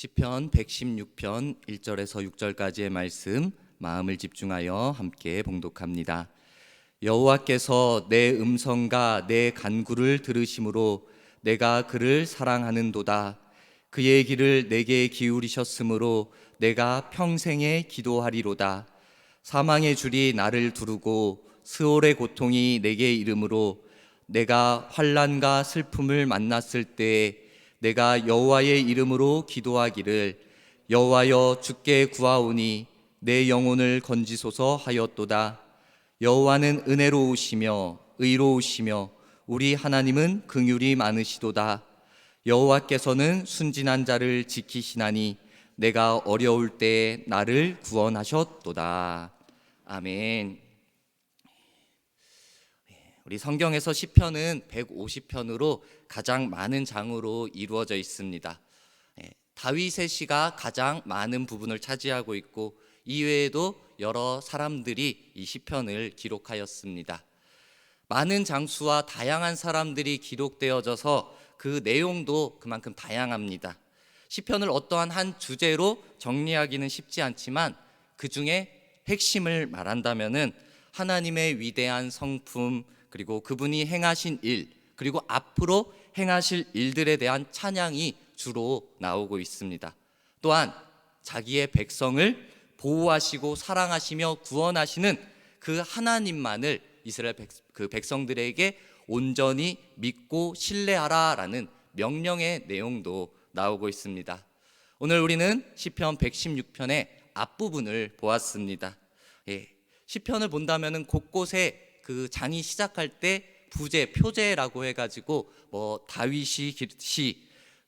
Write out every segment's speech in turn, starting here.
시편 116편 1절에서 6절까지의 말씀 마음을 집중하여 함께 봉독합니다. 여호와께서 내 음성과 내 간구를 들으심으로 내가 그를 사랑하는도다. 그의 길을 내게 기울이셨으므로 내가 평생에 기도하리로다. 사망의 줄이 나를 두르고 스올의 고통이 내게 이르므로 내가 환난과 슬픔을 만났을 때에 내가 여호와의 이름으로 기도하기를 여호와여 주께 구하오니 내 영혼을 건지소서 하였도다. 여호와는 은혜로우시며 의로우시며 우리 하나님은 긍휼이 많으시도다. 여호와께서는 순진한 자를 지키시나니 내가 어려울 때에 나를 구원하셨도다. 아멘. 우리 성경에서 시편은 150편으로 가장 많은 장으로 이루어져 있습니다. 다윗의 시가 가장 많은 부분을 차지하고 있고 이외에도 여러 사람들이 이 시편을 기록하였습니다. 많은 장수와 다양한 사람들이 기록되어져서 그 내용도 그만큼 다양합니다. 시편을 어떠한 한 주제로 정리하기는 쉽지 않지만 그 중에 핵심을 말한다면은 하나님의 위대한 성품, 그리고 그분이 행하신 일, 그리고 앞으로 행하실 일들에 대한 찬양이 주로 나오고 있습니다. 또한 자기의 백성을 보호하시고 사랑하시며 구원하시는 그 하나님만을 이스라엘 백성들에게 온전히 믿고 신뢰하라라는 명령의 내용도 나오고 있습니다. 오늘 우리는 시편 116편의 앞부분을 보았습니다. 시편을 본다면은 곳곳에 그 장이 시작할 때 부제, 표제라고 해가지고 다윗이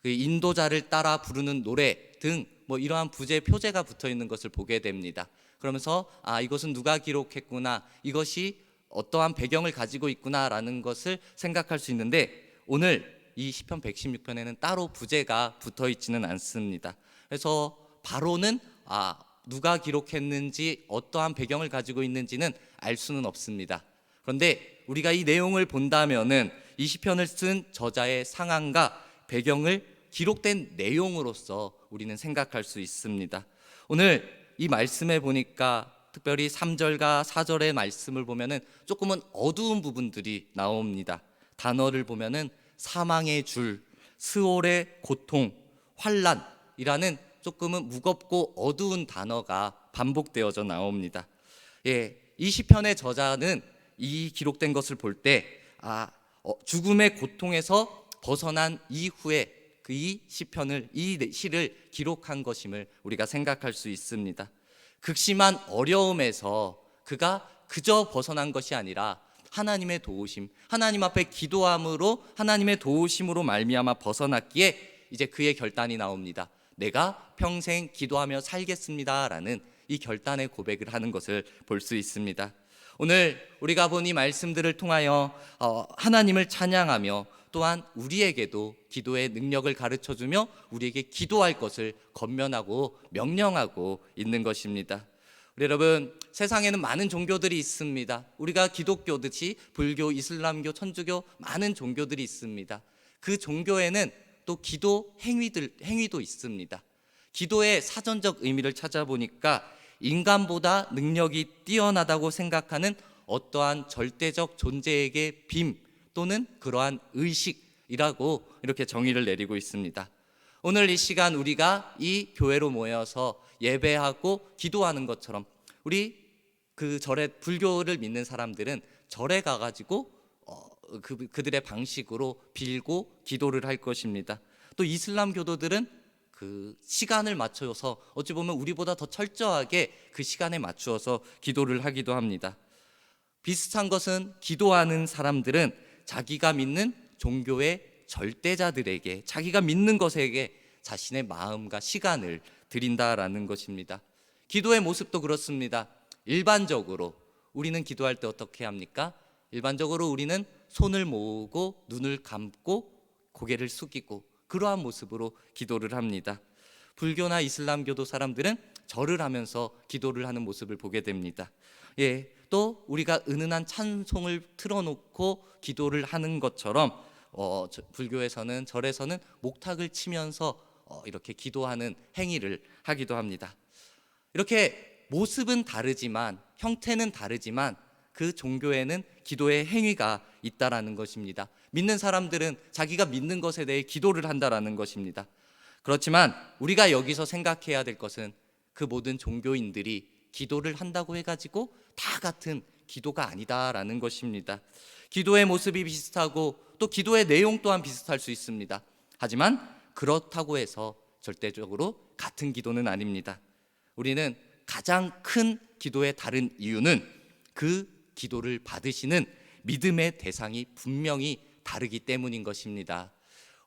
그 인도자를 따라 부르는 노래 등 이러한 부제, 표제가 붙어 있는 것을 보게 됩니다. 그러면서 이것은 누가 기록했구나, 이것이 어떠한 배경을 가지고 있구나라는 것을 생각할 수 있는데 오늘 이 시편 116편에는 따로 부제가 붙어 있지는 않습니다. 그래서 바로는 누가 기록했는지 어떠한 배경을 가지고 있는지는 알 수는 없습니다. 그런데 우리가 이 내용을 본다면은 이 시편을 쓴 저자의 상황과 배경을 기록된 내용으로서 우리는 생각할 수 있습니다. 오늘 이 말씀에 보니까 특별히 3절과 4절의 말씀을 보면은 조금은 어두운 부분들이 나옵니다. 단어를 보면은 사망의 줄, 스올의 고통, 환난이라는 조금은 무겁고 어두운 단어가 반복되어져 나옵니다. 이 시편의 저자는 이 기록된 것을 볼 때 죽음의 고통에서 벗어난 이후에 이 시편을, 이 시를 기록한 것임을 우리가 생각할 수 있습니다. 극심한 어려움에서 그가 그저 벗어난 것이 아니라 하나님의 도우심, 하나님 앞에 기도함으로 하나님의 도우심으로 말미암아 벗어났기에 이제 그의 결단이 나옵니다. 내가 평생 기도하며 살겠습니다라는 이 결단의 고백을 하는 것을 볼 수 있습니다. 오늘 우리가 본 이 말씀들을 통하여 하나님을 찬양하며 또한 우리에게도 기도의 능력을 가르쳐주며 우리에게 기도할 것을 권면하고 명령하고 있는 것입니다. 우리 여러분, 세상에는 많은 종교들이 있습니다. 우리가 기독교듯이 불교, 이슬람교, 천주교 많은 종교들이 있습니다. 그 종교에는 또 기도 행위도 있습니다. 기도의 사전적 의미를 찾아보니까 인간보다 능력이 뛰어나다고 생각하는 어떠한 절대적 존재에게 빔 또는 그러한 의식이라고 이렇게 정의를 내리고 있습니다. 오늘 이 시간 우리가 이 교회로 모여서 예배하고 기도하는 것처럼 우리 그 절에, 불교를 믿는 사람들은 절에 가가지고 그들의 방식으로 빌고 기도를 할 것입니다. 또 이슬람 교도들은 그 시간을 맞춰서 어찌 보면 우리보다 더 철저하게 그 시간에 맞추어서 기도를 하기도 합니다. 비슷한 것은 기도하는 사람들은 자기가 믿는 종교의 절대자들에게, 자기가 믿는 것에게 자신의 마음과 시간을 드린다라는 것입니다. 기도의 모습도 그렇습니다. 일반적으로 우리는 기도할 때 어떻게 합니까? 일반적으로 우리는 손을 모으고 눈을 감고 고개를 숙이고 그러한 모습으로 기도를 합니다. 불교나 이슬람교도 사람들은 절을 하면서 기도를 하는 모습을 보게 됩니다. 또 우리가 은은한 찬송을 틀어놓고 기도를 하는 것처럼 불교에서는, 절에서는 목탁을 치면서 이렇게 기도하는 행위를 하기도 합니다. 이렇게 모습은 다르지만, 형태는 다르지만 그 종교에는 기도의 행위가 있다라는 것입니다. 믿는 사람들은 자기가 믿는 것에 대해 기도를 한다라는 것입니다. 그렇지만 우리가 여기서 생각해야 될 것은 그 모든 종교인들이 기도를 한다고 해가지고 다 같은 기도가 아니다라는 것입니다. 기도의 모습이 비슷하고 또 기도의 내용 또한 비슷할 수 있습니다. 하지만 그렇다고 해서 절대적으로 같은 기도는 아닙니다. 우리는 가장 큰 기도의 다른 이유는 그 기도를 받으시는 믿음의 대상이 분명히 다르기 때문인 것입니다.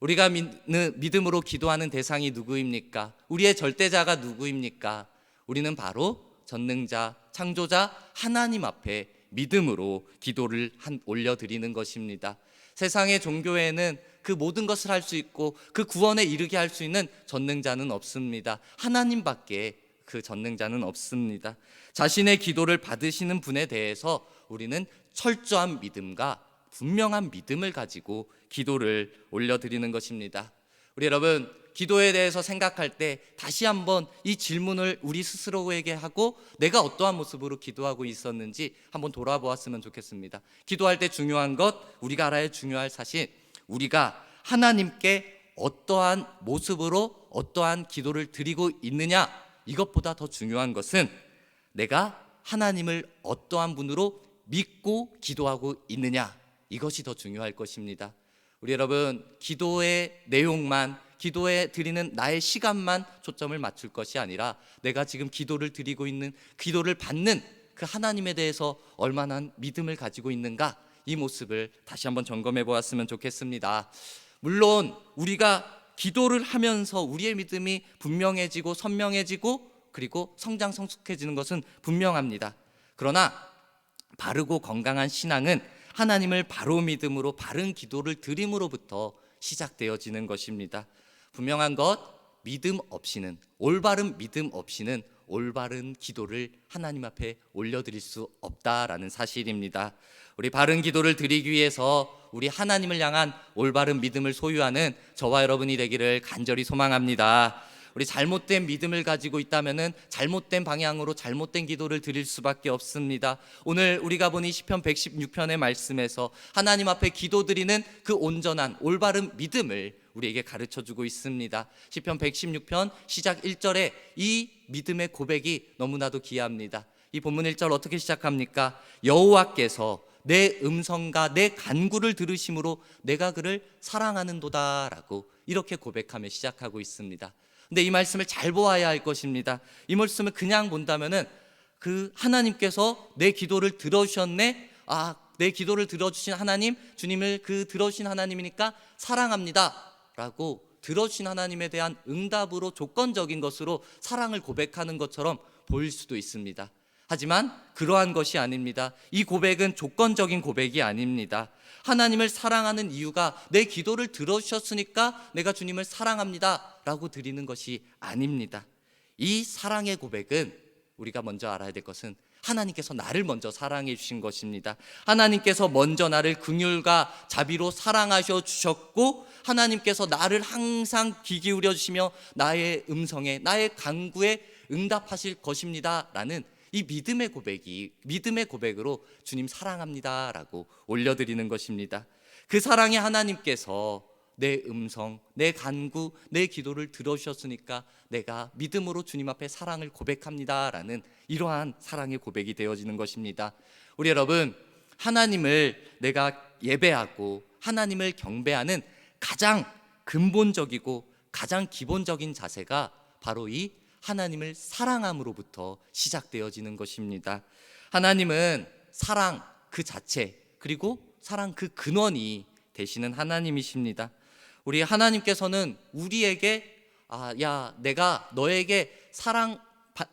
우리가 믿음으로 기도하는 대상이 누구입니까? 우리의 절대자가 누구입니까? 우리는 바로 전능자, 창조자 하나님 앞에 믿음으로 기도를 올려드리는 것입니다. 세상의 종교에는 그 모든 것을 할 수 있고 그 구원에 이르게 할 수 있는 전능자는 없습니다. 하나님밖에 그 전능자는 없습니다. 자신의 기도를 받으시는 분에 대해서 우리는 철저한 믿음과 분명한 믿음을 가지고 기도를 올려드리는 것입니다. 우리 여러분, 기도에 대해서 생각할 때 다시 한번 이 질문을 우리 스스로에게 하고 내가 어떠한 모습으로 기도하고 있었는지 한번 돌아보았으면 좋겠습니다. 기도할 때 중요한 것, 우리가 알아야 중요할 사실, 우리가 하나님께 어떠한 모습으로 어떠한 기도를 드리고 있느냐, 이것보다 더 중요한 것은 내가 하나님을 어떠한 분으로 믿고 기도하고 있느냐, 이것이 더 중요할 것입니다. 우리 여러분, 기도의 내용만, 기도에 드리는 나의 시간만 초점을 맞출 것이 아니라 내가 지금 기도를 드리고 있는, 기도를 받는 그 하나님에 대해서 얼마나 믿음을 가지고 있는가, 이 모습을 다시 한번 점검해 보았으면 좋겠습니다. 물론 우리가 기도를 하면서 우리의 믿음이 분명해지고 선명해지고 그리고 성장성숙해지는 것은 분명합니다. 그러나 바르고 건강한 신앙은 하나님을 바로 믿음으로 바른 기도를 드림으로부터 시작되어지는 것입니다. 분명한 것, 믿음 없이는, 올바른 믿음 없이는 올바른 기도를 하나님 앞에 올려드릴 수 없다라는 사실입니다. 우리 바른 기도를 드리기 위해서 우리 하나님을 향한 올바른 믿음을 소유하는 저와 여러분이 되기를 간절히 소망합니다. 우리 잘못된 믿음을 가지고 있다면은 잘못된 방향으로 잘못된 기도를 드릴 수밖에 없습니다. 오늘 우리가 본 이 시편 116편의 말씀에서 하나님 앞에 기도드리는 그 온전한 올바른 믿음을 우리에게 가르쳐주고 있습니다. 시편 116편 시작 1절에 이 믿음의 고백이 너무나도 귀합니다. 이 본문 1절 어떻게 시작합니까? 여호와께서 내 음성과 내 간구를 들으심으로 내가 그를 사랑하는도다 라고 이렇게 고백하며 시작하고 있습니다. 근데 이 말씀을 잘 보아야 할 것입니다. 이 말씀을 그냥 본다면은 그 하나님께서 내 기도를 들어주셨네, 내 기도를 들어주신 하나님, 주님을 그 들어주신 하나님이니까 사랑합니다 라고 들어주신 하나님에 대한 응답으로 조건적인 것으로 사랑을 고백하는 것처럼 보일 수도 있습니다. 하지만 그러한 것이 아닙니다. 이 고백은 조건적인 고백이 아닙니다. 하나님을 사랑하는 이유가 내 기도를 들어주셨으니까 내가 주님을 사랑합니다 라고 드리는 것이 아닙니다. 이 사랑의 고백은 우리가 먼저 알아야 될 것은 하나님께서 나를 먼저 사랑해 주신 것입니다. 하나님께서 먼저 나를 긍휼과 자비로 사랑하셔 주셨고 하나님께서 나를 항상 귀 기울여 주시며 나의 음성에, 나의 간구에 응답하실 것입니다 라는 이 믿음의 고백으로 주님 사랑합니다 라고 올려드리는 것입니다. 그 사랑의 하나님께서 내 음성, 내 간구, 내 기도를 들어주셨으니까 내가 믿음으로 주님 앞에 사랑을 고백합니다 라는 이러한 사랑의 고백이 되어지는 것입니다. 우리 여러분, 하나님을 내가 예배하고 하나님을 경배하는 가장 근본적이고 가장 기본적인 자세가 바로 이 하나님을 사랑함으로부터 시작되어지는 것입니다. 하나님은 사랑 그 자체, 그리고 사랑 그 근원이 되시는 하나님이십니다. 우리 하나님께서는 우리에게 내가 너에게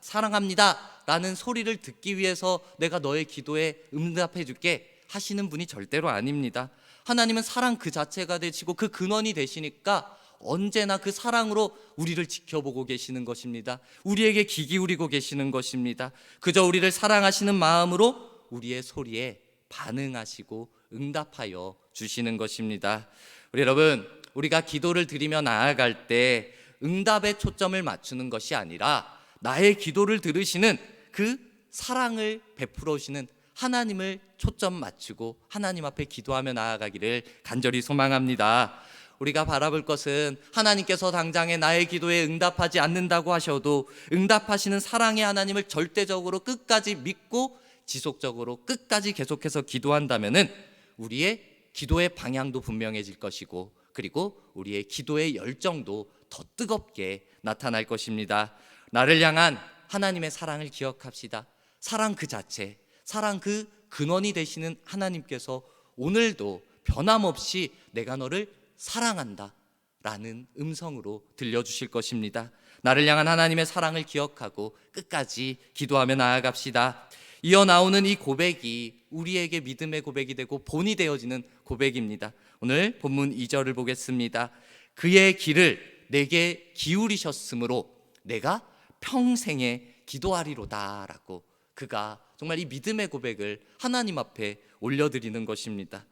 사랑합니다 라는 소리를 듣기 위해서 내가 너의 기도에 응답해 줄게 하시는 분이 절대로 아닙니다. 하나님은 사랑 그 자체가 되시고 그 근원이 되시니까 언제나 그 사랑으로 우리를 지켜보고 계시는 것입니다. 우리에게 귀 기울이고 계시는 것입니다. 그저 우리를 사랑하시는 마음으로 우리의 소리에 반응하시고 응답하여 주시는 것입니다. 우리 여러분, 우리가 기도를 드리며 나아갈 때 응답에 초점을 맞추는 것이 아니라 나의 기도를 들으시는 그 사랑을 베풀어 주시는 하나님을 초점 맞추고 하나님 앞에 기도하며 나아가기를 간절히 소망합니다. 우리가 바라볼 것은 하나님께서 당장에 나의 기도에 응답하지 않는다고 하셔도 응답하시는 사랑의 하나님을 절대적으로 끝까지 믿고 지속적으로 끝까지 계속해서 기도한다면은 우리의 기도의 방향도 분명해질 것이고, 그리고 우리의 기도의 열정도 더 뜨겁게 나타날 것입니다. 나를 향한 하나님의 사랑을 기억합시다. 사랑 그 자체, 사랑 그 근원이 되시는 하나님께서 오늘도 변함없이 내가 너를 사랑한다 라는 음성으로 들려주실 것입니다. 나를 향한 하나님의 사랑을 기억하고 끝까지 기도하며 나아갑시다. 이어 나오는 이 고백이 우리에게 믿음의 고백이 되고 본이 되어지는 고백입니다. 오늘 본문 2절을 보겠습니다. 그의 길을 내게 기울이셨으므로 내가 평생에 기도하리로다 라고, 그가 정말 이 믿음의 고백을 하나님 앞에 올려드리는 것입니다.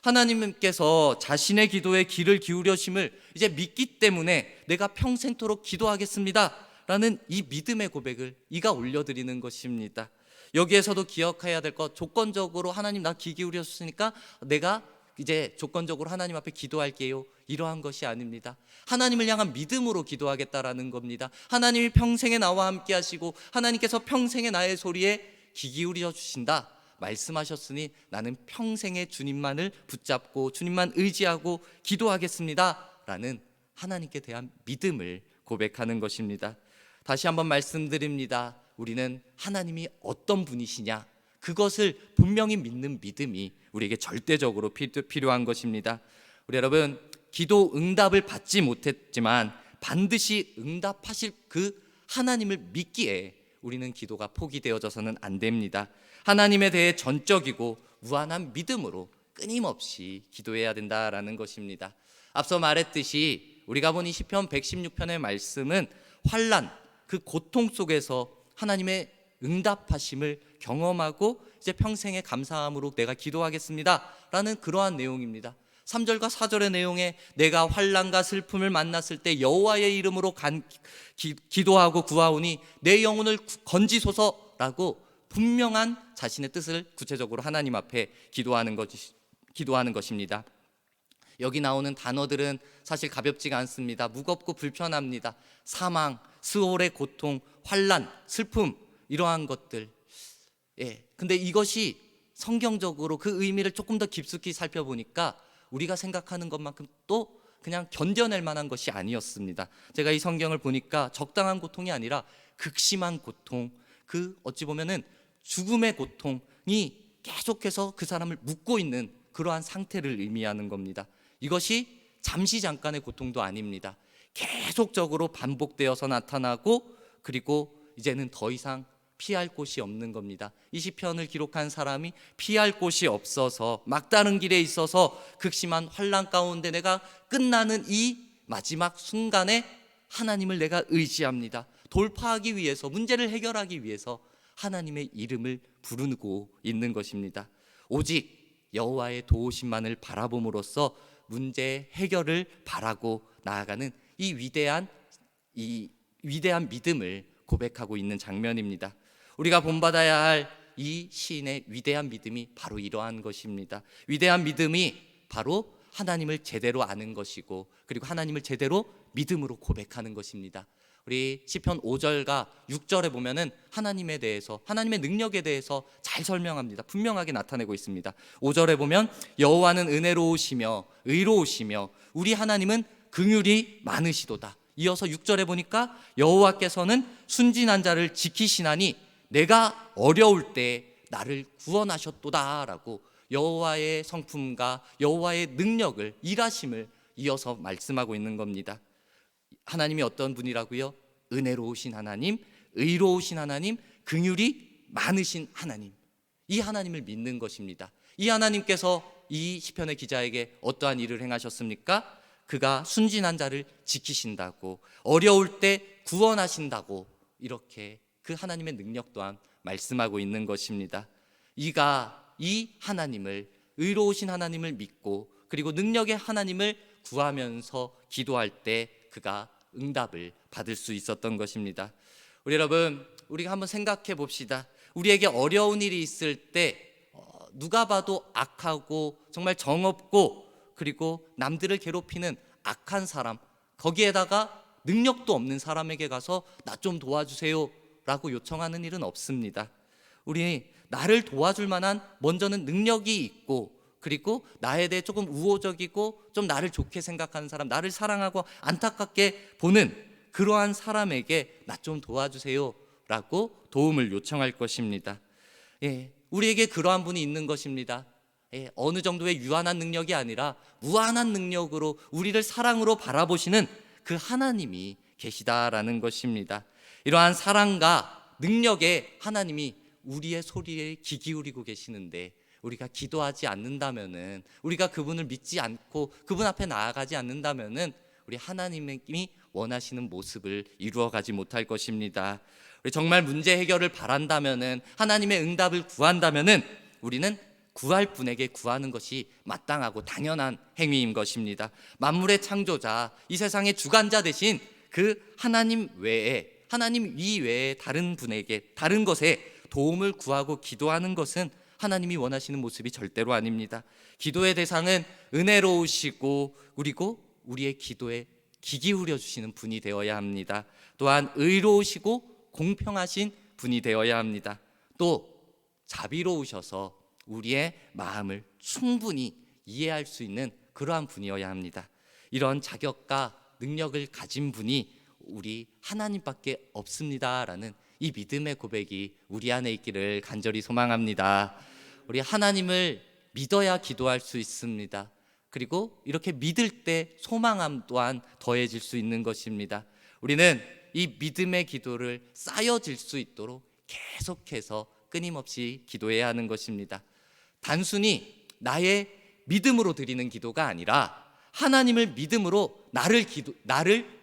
하나님께서 자신의 기도에 귀를 기울여심을 이제 믿기 때문에 내가 평생토록 기도하겠습니다 라는 이 믿음의 고백을 이가 올려드리는 것입니다. 여기에서도 기억해야 될 것, 조건적으로 하나님 나 귀 기울였으니까 내가 이제 조건적으로 하나님 앞에 기도할게요, 이러한 것이 아닙니다. 하나님을 향한 믿음으로 기도하겠다라는 겁니다. 하나님이 평생에 나와 함께 하시고 하나님께서 평생에 나의 소리에 귀 기울여 주신다 말씀하셨으니 나는 평생에 주님만을 붙잡고 주님만 의지하고 기도하겠습니다 라는 하나님께 대한 믿음을 고백하는 것입니다. 다시 한번 말씀드립니다. 우리는 하나님이 어떤 분이시냐, 그것을 분명히 믿는 믿음이 우리에게 절대적으로 필요한 것입니다. 우리 여러분, 기도 응답을 받지 못했지만 반드시 응답하실 그 하나님을 믿기에 우리는 기도가 포기되어져서는 안 됩니다. 하나님에 대해 전적이고 무한한 믿음으로 끊임없이 기도해야 된다라는 것입니다. 앞서 말했듯이 우리가 본 이 시편 116편의 말씀은 환난, 그 고통 속에서 하나님의 응답하심을 경험하고 이제 평생의 감사함으로 내가 기도하겠습니다 라는 그러한 내용입니다. 3절과 4절의 내용에 내가 환난과 슬픔을 만났을 때 여호와의 이름으로 기도하고 구하오니 내 영혼을 건지소서라고 분명한 자신의 뜻을 구체적으로 하나님 앞에 기도하는 것입니다. 여기 나오는 단어들은 사실 가볍지가 않습니다. 무겁고 불편합니다. 사망, 스올의 고통, 환난, 슬픔, 이러한 것들. 근데 이것이 성경적으로 그 의미를 조금 더 깊숙이 살펴보니까 우리가 생각하는 것만큼 또 그냥 견뎌낼 만한 것이 아니었습니다. 제가 이 성경을 보니까 적당한 고통이 아니라 극심한 고통, 그 어찌 보면은 죽음의 고통이 계속해서 그 사람을 묶고 있는 그러한 상태를 의미하는 겁니다. 이것이 잠시 잠깐의 고통도 아닙니다. 계속적으로 반복되어서 나타나고, 그리고 이제는 더 이상 피할 곳이 없는 겁니다. 이 시편을 기록한 사람이 피할 곳이 없어서 막다른 길에 있어서 극심한 환난 가운데 내가 끝나는 이 마지막 순간에 하나님을 내가 의지합니다. 돌파하기 위해서, 문제를 해결하기 위해서 하나님의 이름을 부르고 있는 것입니다. 오직 여호와의 도우심만을 바라봄으로써 문제 해결을 바라고 나아가는 이 위대한 믿음을 고백하고 있는 장면입니다. 우리가 본받아야 할 이 시인의 위대한 믿음이 바로 이러한 것입니다. 위대한 믿음이 바로 하나님을 제대로 아는 것이고, 그리고 하나님을 제대로 믿음으로 고백하는 것입니다. 우리 시편 5절과 6절에 보면은 하나님에 대해서, 하나님의 능력에 대해서 잘 설명합니다. 분명하게 나타내고 있습니다. 5절에 보면 여호와는 은혜로우시며 의로우시며 우리 하나님은 긍휼이 많으시도다. 이어서 6절에 보니까 여호와께서는 순진한 자를 지키시나니 내가 어려울 때 나를 구원하셨도다 라고 여호와의 성품과 여호와의 능력을, 일하심을 이어서 말씀하고 있는 겁니다. 하나님이 어떤 분이라고요? 은혜로우신 하나님, 의로우신 하나님, 긍휼이 많으신 하나님. 이 하나님을 믿는 것입니다. 이 하나님께서 이 시편의 기자에게 어떠한 일을 행하셨습니까? 그가 순진한 자를 지키신다고, 어려울 때 구원하신다고, 이렇게 그 하나님의 능력 또한 말씀하고 있는 것입니다. 이가 이 하나님을, 의로우신 하나님을 믿고 그리고 능력의 하나님을 구하면서 기도할 때 그가 응답을 받을 수 있었던 것입니다. 우리 여러분, 우리가 한번 생각해 봅시다. 우리에게 어려운 일이 있을 때 누가 봐도 악하고 정말 정없고 그리고 남들을 괴롭히는 악한 사람, 거기에다가 능력도 없는 사람에게 가서 나 좀 도와주세요 라고 요청하는 일은 없습니다. 우리 나를 도와줄 만한 먼저는 능력이 있고 그리고 나에 대해 조금 우호적이고 좀 나를 좋게 생각하는 사람, 나를 사랑하고 안타깝게 보는 그러한 사람에게 나 좀 도와주세요 라고 도움을 요청할 것입니다. 우리에게 그러한 분이 있는 것입니다. 어느 정도의 유한한 능력이 아니라 무한한 능력으로 우리를 사랑으로 바라보시는 그 하나님이 계시다라는 것입니다. 이러한 사랑과 능력에 하나님이 우리의 소리에 귀 기울이고 계시는데 우리가 기도하지 않는다면은, 우리가 그분을 믿지 않고 그분 앞에 나아가지 않는다면은 우리 하나님이 원하시는 모습을 이루어가지 못할 것입니다. 우리 정말 문제 해결을 바란다면은, 하나님의 응답을 구한다면은 우리는 구할 분에게 구하는 것이 마땅하고 당연한 행위인 것입니다. 만물의 창조자, 이 세상의 주관자 되신 그 하나님 외에, 하나님 이외에 다른 분에게, 다른 것에 도움을 구하고 기도하는 것은 하나님이 원하시는 모습이 절대로 아닙니다. 기도의 대상은 은혜로우시고 그리고 우리의 기도에 귀 기울여 주시는 분이 되어야 합니다. 또한 의로우시고 공평하신 분이 되어야 합니다. 또 자비로우셔서 우리의 마음을 충분히 이해할 수 있는 그러한 분이어야 합니다. 이런 자격과 능력을 가진 분이 우리 하나님밖에 없습니다라는 이 믿음의 고백이 우리 안에 있기를 간절히 소망합니다. 우리 하나님을 믿어야 기도할 수 있습니다. 그리고 이렇게 믿을 때 소망함 또한 더해질 수 있는 것입니다. 우리는 이 믿음의 기도를 쌓여질 수 있도록 계속해서 끊임없이 기도해야 하는 것입니다. 단순히 나의 믿음으로 드리는 기도가 아니라 하나님을 믿음으로 나를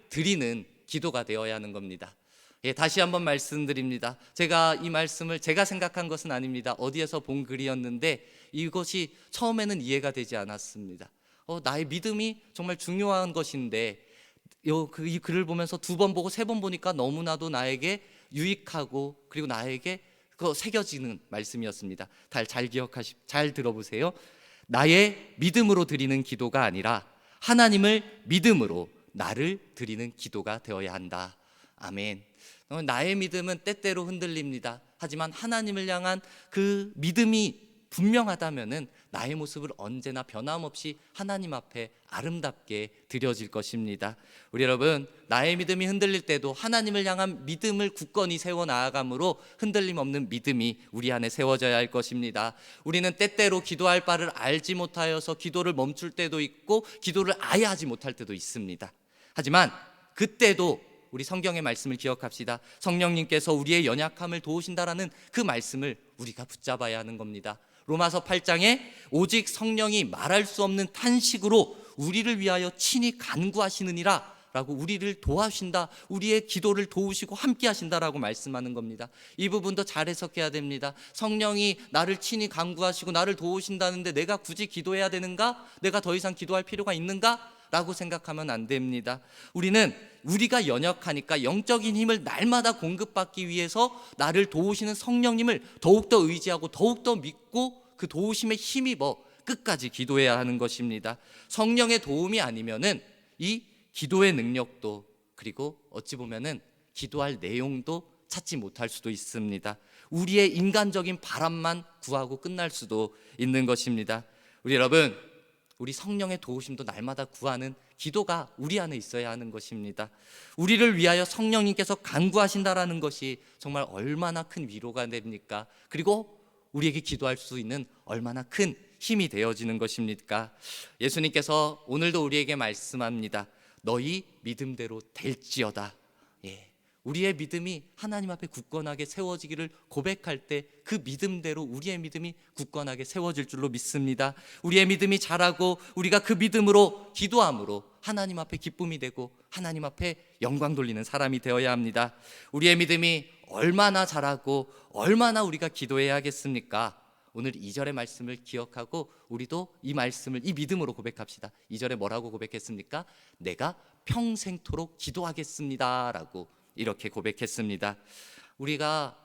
드리는 기도가 되어야 하는 겁니다. 다시 한번 말씀드립니다. 제가 이 말씀을 제가 생각한 것은 아닙니다. 어디에서 본 글이었는데 이것이 처음에는 이해가 되지 않았습니다. 나의 믿음이 정말 중요한 것인데 이 글을 보면서 2번 보고 3번 보니까 너무나도 나에게 유익하고 그리고 나에게 새겨지는 말씀이었습니다. 잘 들어보세요. 나의 믿음으로 드리는 기도가 아니라 하나님을 믿음으로 나를 드리는 기도가 되어야 한다. 아멘. 나의 믿음은 때때로 흔들립니다. 하지만 하나님을 향한 그 믿음이 분명하다면은 나의 모습을 언제나 변함없이 하나님 앞에 아름답게 드려질 것입니다. 우리 여러분, 나의 믿음이 흔들릴 때도 하나님을 향한 믿음을 굳건히 세워 나아감으로 흔들림 없는 믿음이 우리 안에 세워져야 할 것입니다. 우리는 때때로 기도할 바를 알지 못하여서 기도를 멈출 때도 있고 기도를 아예 하지 못할 때도 있습니다. 하지만 그때도 우리 성경의 말씀을 기억합시다. 성령님께서 우리의 연약함을 도우신다라는 그 말씀을 우리가 붙잡아야 하는 겁니다. 로마서 8장에 오직 성령이 말할 수 없는 탄식으로 우리를 위하여 친히 간구하시느니라 라고 우리를 도와주신다, 우리의 기도를 도우시고 함께 하신다라고 말씀하는 겁니다. 이 부분도 잘 해석해야 됩니다. 성령이 나를 친히 간구하시고 나를 도우신다는데 내가 굳이 기도해야 되는가? 내가 더 이상 기도할 필요가 있는가? 라고 생각하면 안 됩니다. 우리가 연약하니까 영적인 힘을 날마다 공급받기 위해서 나를 도우시는 성령님을 더욱더 의지하고 더욱더 믿고 그 도우심에 힘입어 끝까지 기도해야 하는 것입니다. 성령의 도움이 아니면은 이 기도의 능력도 그리고 어찌 보면은 기도할 내용도 찾지 못할 수도 있습니다. 우리의 인간적인 바람만 구하고 끝날 수도 있는 것입니다. 우리 여러분, 우리 성령의 도우심도 날마다 구하는 기도가 우리 안에 있어야 하는 것입니다. 우리를 위하여 성령님께서 간구하신다라는 것이 정말 얼마나 큰 위로가 됩니까? 그리고 우리에게 기도할 수 있는 얼마나 큰 힘이 되어지는 것입니까? 예수님께서 오늘도 우리에게 말씀합니다. 너희 믿음대로 될지어다. 우리의 믿음이 하나님 앞에 굳건하게 세워지기를 고백할 때 그 믿음대로 우리의 믿음이 굳건하게 세워질 줄로 믿습니다. 우리의 믿음이 자라고 우리가 그 믿음으로 기도함으로 하나님 앞에 기쁨이 되고 하나님 앞에 영광 돌리는 사람이 되어야 합니다. 우리의 믿음이 얼마나 자라고 얼마나 우리가 기도해야 하겠습니까? 오늘 2절의 말씀을 기억하고 우리도 이 말씀을 이 믿음으로 고백합시다. 2절에 뭐라고 고백했습니까? 내가 평생토록 기도하겠습니다라고 이렇게 고백했습니다. 우리가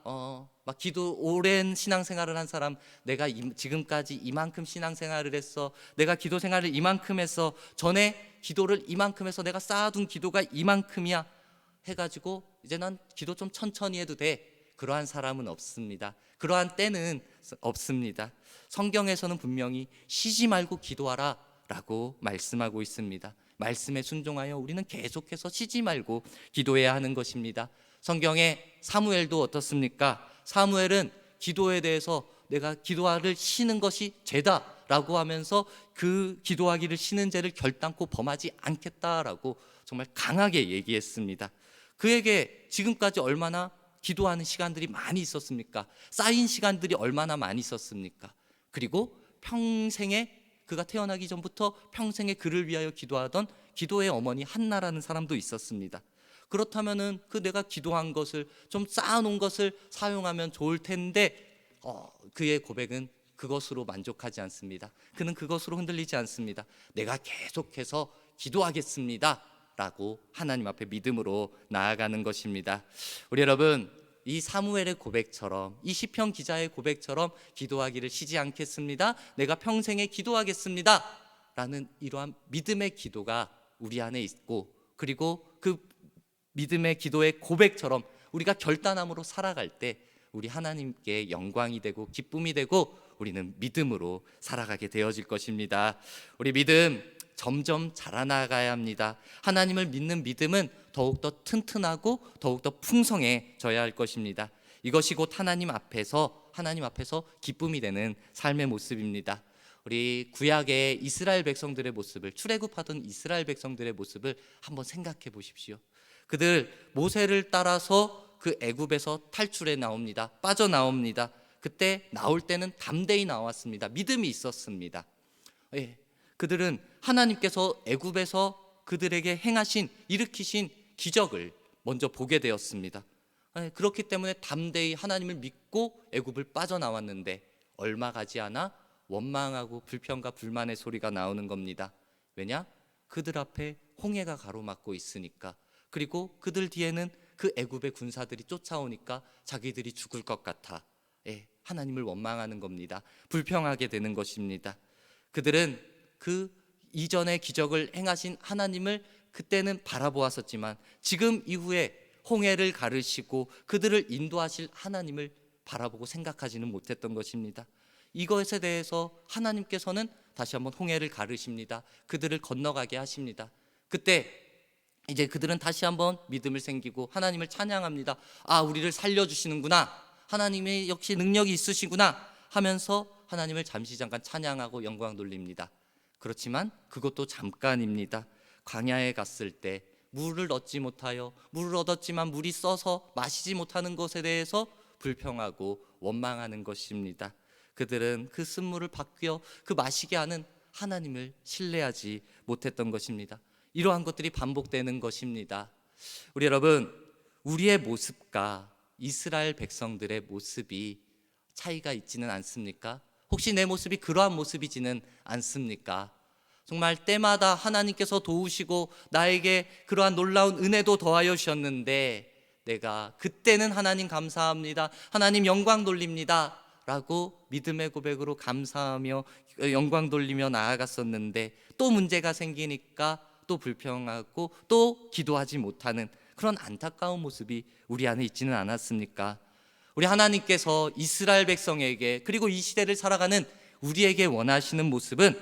막 오랜 신앙생활을 한 사람, 내가 지금까지 이만큼 신앙생활을 했어, 내가 기도 생활을 이만큼 했어, 전에 기도를 이만큼 해서 내가 쌓아둔 기도가 이만큼이야 해가지고 이제 난 기도 좀 천천히 해도 돼, 그러한 사람은 없습니다. 그러한 때는 없습니다. 성경에서는 분명히 쉬지 말고 기도하라 라고 말씀하고 있습니다. 말씀에 순종하여 우리는 계속해서 쉬지 말고 기도해야 하는 것입니다. 성경에 사무엘도 어떻습니까? 사무엘은 기도에 대해서 내가 기도하를 쉬는 것이 죄다라고 하면서 그 기도하기를 쉬는 죄를 결단코 범하지 않겠다라고 정말 강하게 얘기했습니다. 그에게 지금까지 얼마나 기도하는 시간들이 많이 있었습니까? 쌓인 시간들이 얼마나 많이 있었습니까? 그리고 평생에, 그가 태어나기 전부터 평생에 그를 위하여 기도하던 기도의 어머니 한나라는 사람도 있었습니다. 그렇다면은 그 내가 기도한 것을 좀 쌓아놓은 것을 사용하면 좋을 텐데 그의 고백은 그것으로 만족하지 않습니다. 그는 그것으로 흔들리지 않습니다. 내가 계속해서 기도하겠습니다 라고 하나님 앞에 믿음으로 나아가는 것입니다. 우리 여러분, 이 사무엘의 고백처럼, 이 시편 기자의 고백처럼 기도하기를 쉬지 않겠습니다, 내가 평생에 기도하겠습니다 라는 이러한 믿음의 기도가 우리 안에 있고, 그리고 그 믿음의 기도의 고백처럼 우리가 결단함으로 살아갈 때 우리 하나님께 영광이 되고 기쁨이 되고 우리는 믿음으로 살아가게 되어질 것입니다. 우리 믿음 점점 자라나가야 합니다. 하나님을 믿는 믿음은 더욱더 튼튼하고 더욱더 풍성해져야 할 것입니다. 이것이 곧 하나님 앞에서 기쁨이 되는 삶의 모습입니다. 우리 구약의 이스라엘 백성들의 모습을, 출애굽하던 이스라엘 백성들의 모습을 한번 생각해 보십시오. 그들 모세를 따라서 그 애굽에서 탈출해 나옵니다. 빠져나옵니다. 그때 나올 때는 담대히 나왔습니다. 믿음이 있었습니다. 그들은 하나님께서 애굽에서 그들에게 일으키신 기적을 먼저 보게 되었습니다. 그렇기 때문에 담대히 하나님을 믿고 애굽을 빠져나왔는데 얼마 가지 않아 원망하고 불평과 불만의 소리가 나오는 겁니다. 왜냐? 그들 앞에 홍해가 가로막고 있으니까. 그리고 그들 뒤에는 그 애굽의 군사들이 쫓아오니까 자기들이 죽을 것 같아 하나님을 원망하는 겁니다. 불평하게 되는 것입니다. 그들은 그 이전에 기적을 행하신 하나님을 그때는 바라보았었지만 지금 이후에 홍해를 가르시고 그들을 인도하실 하나님을 바라보고 생각하지는 못했던 것입니다. 이것에 대해서 하나님께서는 다시 한번 홍해를 가르십니다. 그들을 건너가게 하십니다. 그때 이제 그들은 다시 한번 믿음을 생기고 하나님을 찬양합니다. 우리를 살려주시는구나, 하나님의 역시 능력이 있으시구나 하면서 하나님을 잠깐 찬양하고 영광 돌립니다. 그렇지만 그것도 잠깐입니다. 광야에 갔을 때 물을 얻었지만 물이 써서 마시지 못하는 것에 대해서 불평하고 원망하는 것입니다. 그들은 그 쓴물을 바뀌어 그 마시게 하는 하나님을 신뢰하지 못했던 것입니다. 이러한 것들이 반복되는 것입니다. 우리 여러분, 우리의 모습과 이스라엘 백성들의 모습이 차이가 있지는 않습니까? 혹시 내 모습이 그러한 모습이지는 않습니까? 정말 때마다 하나님께서 도우시고 나에게 그러한 놀라운 은혜도 더하여 주셨는데 내가 그때는 하나님 감사합니다, 하나님 영광 돌립니다 라고 믿음의 고백으로 감사하며 영광 돌리며 나아갔었는데 또 문제가 생기니까 또 불평하고 또 기도하지 못하는 그런 안타까운 모습이 우리 안에 있지는 않았습니까? 우리 하나님께서 이스라엘 백성에게, 그리고 이 시대를 살아가는 우리에게 원하시는 모습은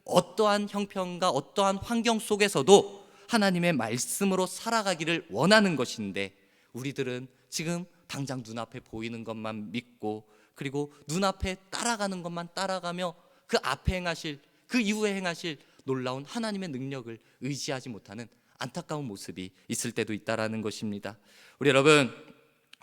어떠한 형편과 어떠한 환경 속에서도 하나님의 말씀으로 살아가기를 원하는 것인데, 우리들은 지금 당장 눈앞에 보이는 것만 믿고, 그리고 눈앞에 따라가는 것만 따라가며 그 앞에 행하실, 그 이후에 행하실 놀라운 하나님의 능력을 의지하지 못하는 안타까운 모습이 있을 때도 있다라는 것입니다. 우리 여러분,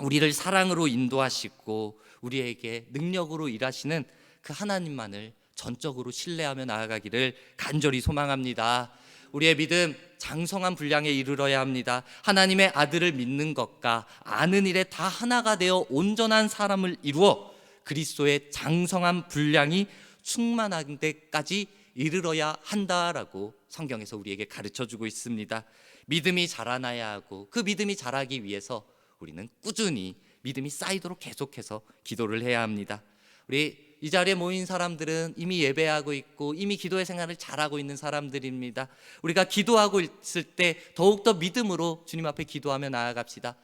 우리를 사랑으로 인도하시고 우리에게 능력으로 일하시는 그 하나님만을 전적으로 신뢰하며 나아가기를 간절히 소망합니다. 우리의 믿음 장성한 분량에 이르러야 합니다. 하나님의 아들을 믿는 것과 아는 일에 다 하나가 되어 온전한 사람을 이루어 그리스도의 장성한 분량이 충만한 데까지 이르러야 한다라고 성경에서 우리에게 가르쳐주고 있습니다. 믿음이 자라나야 하고, 그 믿음이 자라기 위해서 우리는 꾸준히 믿음이 쌓이도록 계속해서 기도를 해야 합니다. 우리 이 자리에 모인 사람들은 이미 예배하고 있고 이미 기도의 생활을 잘하고 있는 사람들입니다. 우리가 기도하고 있을 때 더욱더 믿음으로 주님 앞에 기도하며 나아갑시다.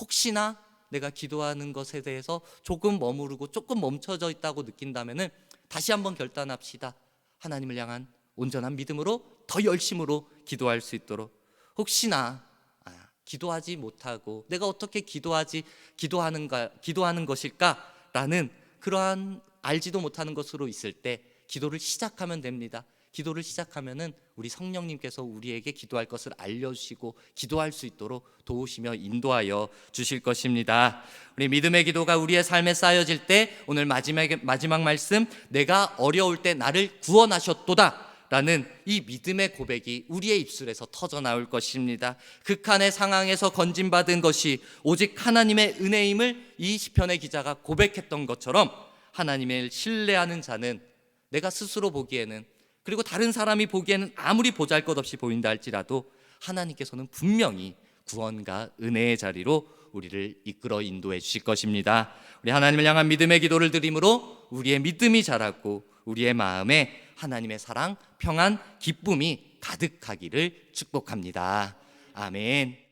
혹시나 내가 기도하는 것에 대해서 조금 머무르고 조금 멈춰져 있다고 느낀다면 다시 한번 결단합시다. 하나님을 향한 온전한 믿음으로 더 열심으로 기도할 수 있도록. 혹시나 기도하지 못하고 내가 어떻게 기도하는 것일까라는 그러한 알지도 못하는 것으로 있을 때 기도를 시작하면 됩니다. 기도를 시작하면은 우리 성령님께서 우리에게 기도할 것을 알려주시고 기도할 수 있도록 도우시며 인도하여 주실 것입니다. 우리 믿음의 기도가 우리의 삶에 쌓여질 때 오늘 마지막 말씀, 내가 어려울 때 나를 구원하셨도다 라는 이 믿음의 고백이 우리의 입술에서 터져 나올 것입니다. 극한의 상황에서 건진받은 것이 오직 하나님의 은혜임을 이 시편의 기자가 고백했던 것처럼, 하나님을 신뢰하는 자는 내가 스스로 보기에는, 그리고 다른 사람이 보기에는 아무리 보잘것없이 보인다 할지라도 하나님께서는 분명히 구원과 은혜의 자리로 우리를 이끌어 인도해 주실 것입니다. 우리 하나님을 향한 믿음의 기도를 드림으로 우리의 믿음이 자라고 우리의 마음에 하나님의 사랑, 평안, 기쁨이 가득하기를 축복합니다. 아멘.